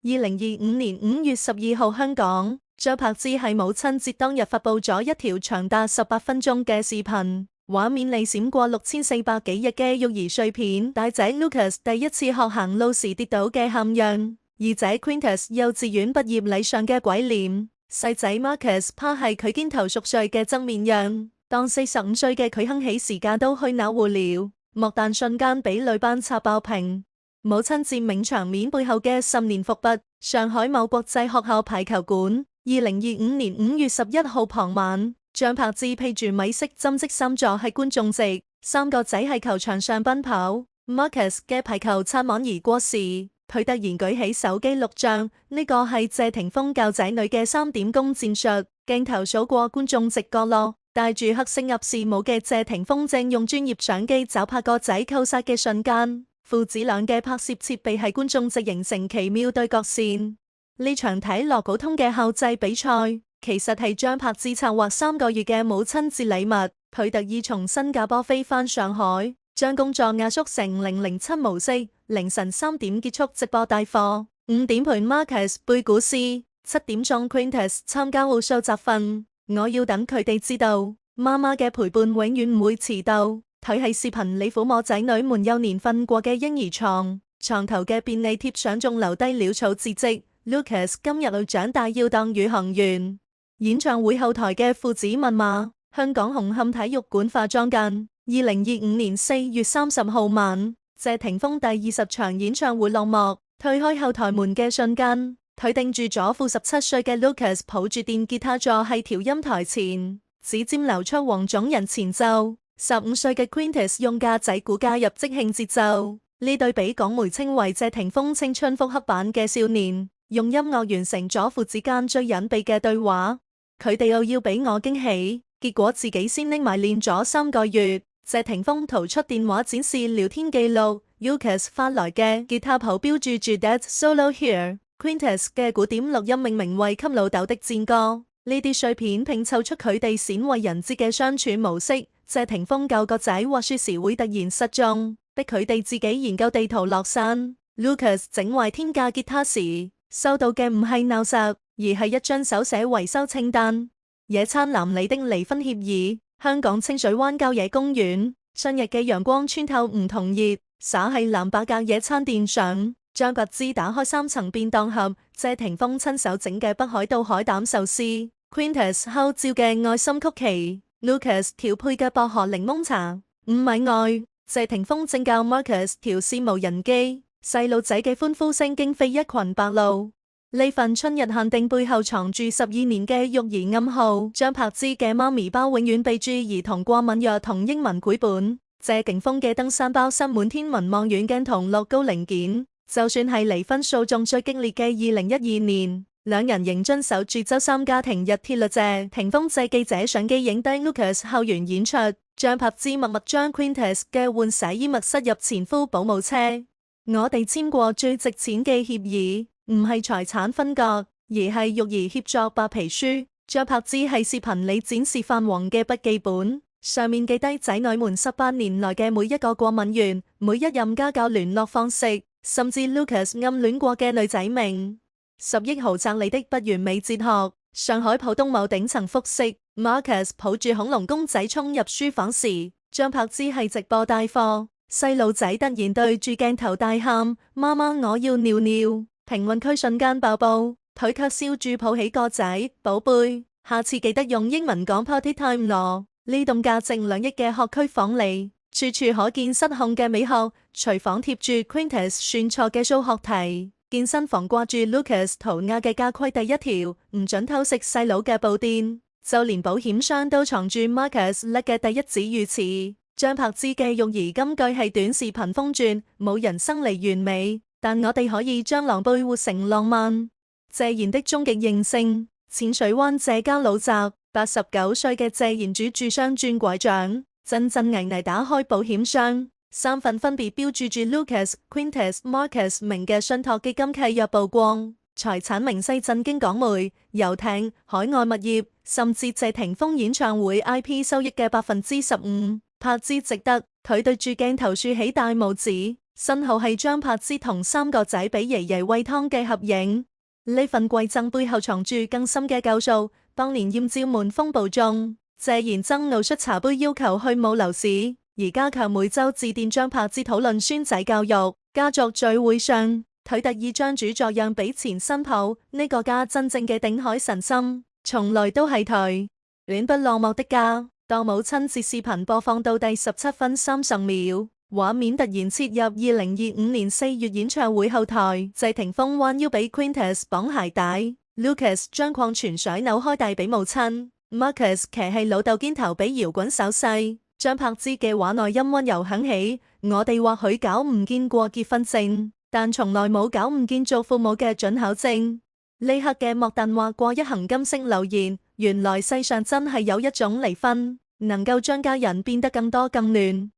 2025年5月12號香港，張柏芝喺母親節當日發布咗一條長達18分鐘嘅視頻，畫面裏閃過6400幾日嘅育兒碎片，大仔 Lucas 第一次學行路時跌倒嘅喊樣，二仔 Quintus 幼稚園畢業禮上嘅鬼臉，細仔 Marcus 趴喺佢肩頭熟睡嘅側面樣，當45歲嘅佢哼起時間都虛腦胡聊，莫但瞬間俾女班插爆屏。母親節名場面背後嘅10年伏筆，上海某國際學校排球館，2025年5月11號傍晚，張柏芝披住米色針織衫坐喺觀眾席，三個仔喺球場上奔跑。Marcus 嘅排球擦網而過時，佢突然舉起手機錄像，呢個係謝霆鋒教仔女嘅3點弓戰術。鏡頭數過觀眾席角落，戴住黑色鴨舌帽嘅謝霆鋒正用專業相機找拍個仔扣殺嘅瞬間。父子倆嘅拍攝設備喺觀眾席形成奇妙對角線。呢場睇落普通嘅校際比賽，其實係張柏芝策劃3個月嘅母親節禮物。佢特意從新加坡飛返上海，將工作壓縮成007模式，凌晨3點結束直播帶貨，5點陪 Marcus 背古詩，7點鐘 Quintus 參加奧數集訓。我要等佢哋知道，媽媽嘅陪伴永遠唔會遲到。佢喺視頻裏撫摸仔女們幼年瞓過嘅嬰兒床，床頭嘅便利貼上仲留低潦草字跡。Lucas 今日會長大要當宇航員。演唱會後台嘅父子密碼，香港紅磡體育館化妝間。2025年4月30號晚，謝霆鋒第20場演唱會落幕，推開後台門嘅瞬間，佢定住咗副17歲嘅 Lucas 抱住電吉他坐喺調音台前，指尖流出黃種人前奏。15歲嘅 Quintus 用架仔鼓加入即興節奏，呢對俾港媒稱為謝霆鋒青春復刻版嘅少年，用音樂完成咗父子間最隱秘嘅對話。佢哋又要俾我驚喜，結果自己先拎埋練咗3個月。謝霆鋒掏出電話展示聊天記錄 ，Lucas 發來嘅吉他譜標注住 That Solo Here。Quintus 嘅古典錄音命名為給老豆的戰歌。呢啲碎片拼湊出佢哋鮮為人知嘅相處模式。謝霆鋒教個仔滑雪時會突然失蹤，逼佢哋自己研究地圖落山。Lucas 整壞天價吉他時，收到嘅唔係鬧撒，而係一張手寫維修清單。野餐南里的離婚協議，香港清水灣郊野公園，春日嘅陽光穿透梧桐葉，灑喺藍白格野餐墊上。張柏芝打開3層便當盒，謝霆鋒親手整嘅北海道海膽壽司 ，Quintus 烤焦嘅愛心曲奇。Lucas 調配嘅薄荷檸檬茶。5米外，謝霆鋒正教 Marcus 調試無人機，細路仔嘅歡呼聲驚飛一群白鷺。呢份春日限定背後藏住12年嘅育兒暗號。張柏芝嘅媽咪包永遠備注兒童過敏藥同英文繪本。謝霆鋒嘅登山包塞滿天文望遠鏡同樂高零件。就算係離婚訴訟最激烈嘅2012年。兩人仍遵守住周3家庭日鐵律。謝霆鋒借記者相機影低 Lucas 校園演出，張柏芝默默將 Quintus 嘅換洗衣物塞入前夫保姆車。我哋簽過最值錢嘅協議，唔係財產分割，而係育兒協作白皮書。張柏芝喺視頻裏展示泛黃嘅筆記本，上面記低仔女們18年來嘅每一個過敏源、每一任家教聯絡方式，甚至 Lucas 暗戀過嘅女仔名。10億豪宅裏的不完美哲學。上海浦東某頂層複式 ，Marcus 抱住恐龍公仔衝入書房時，張柏芝係直播帶貨。細路仔突然對住鏡頭大喊：媽媽，我要尿尿！評論區瞬間爆煲，佢卻笑住抱起個仔，寶貝，下次記得用英文講 Party Time 咯。呢棟價值2億嘅學區房裏，處處可見失控嘅美學。廚房貼住 Quintus 算錯嘅數學題。健身房掛住 Lucas 塗鴉嘅家規第1條，唔准偷食細佬嘅布甸。就連保險箱都藏住 Marcus 叻嘅第1指語詞。張柏芝嘅育兒金句係短視頻瘋傳，冇人生嚟完美，但我哋可以將狼狽活成浪漫。謝賢的終極認性，淺水灣謝家老宅，89歲嘅謝賢拄住雙轉拐杖，震震危危打開保險箱。3份分別標注住 Lucas、Quintus、Marcus 名嘅信託基金契約曝光，財產明細震驚港媒、遊艇、海外物業，甚至謝霆鋒演唱會 IP 收益嘅15%。柏芝值得，佢對住鏡頭豎起大拇指。身後係張柏芝同3個仔俾爺爺餵湯嘅合影。呢份饋贈背後藏住更深嘅救贖。當年艷照門風暴中，謝賢憎怒出茶杯要求去武樓市，而家卻每周致電張柏芝討論孫仔教育。家族聚會上，佢特意將主座讓俾前新抱。呢個家真正嘅定海神針，從來都係佢。戀不落幕的家。當母親節視頻播放到第17分30秒，畫面突然切入2025年4月演唱會後台，謝霆鋒彎腰俾 Quintus 綁鞋帶 ，Lucas 將礦泉水扭開帶俾母親 ，Marcus 騎起老豆肩頭俾搖滾手勢，張柏芝嘅畫內音溫柔響起。我哋或許搞唔見過結婚證，但從來冇搞唔見做父母嘅准考證。呢刻嘅莫鄧劃過一行金色留言，原來世上真係有一種離婚，能夠將家人變得更多更亂。